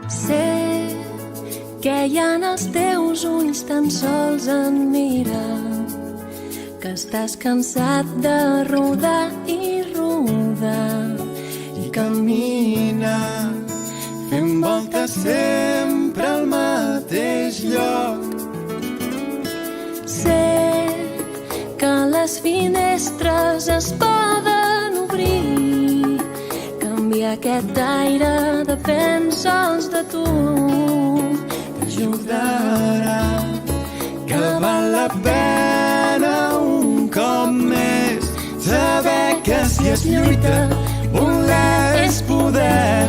Sé que hi ha en els teus ulls tan sols en mirar, que estàs cansat de rodar i rodar i camina fent voltes sempre al mateix lloc. Sé que les finestres es poden obrir, canviar aquest aire depèn sols de tu. T'ajudarà, que val la pena un cop més saber que si es lluita, voler és poder.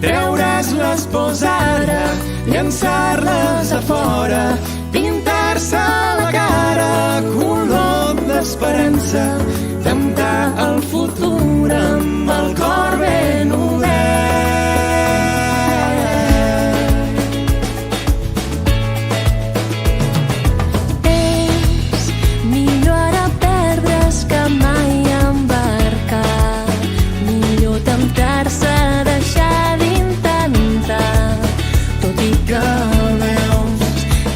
Treure's les pors ara, llançar-les a fora, pintar-se la cara color d'esperança, temptar el futur amb el cor ben obert. És millor ara perdre's que mai embarcar, millor temptar-se a deixar d'intentar, tot i que Veus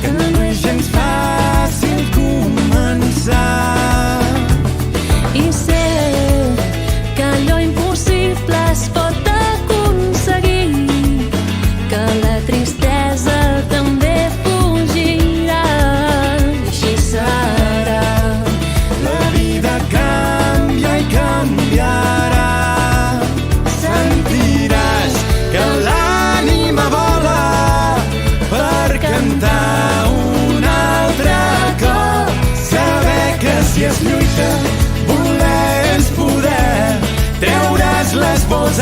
que no és gens fàcil començar. I sé que allò impossible es pot aconseguir, que la tristesa també fugirà, i així serà. La vida canvia i canviarà. Sentiràs que l'ànima vola per cantar un altre cop. Saber que si es lluita, voler és poder. Treure's les pors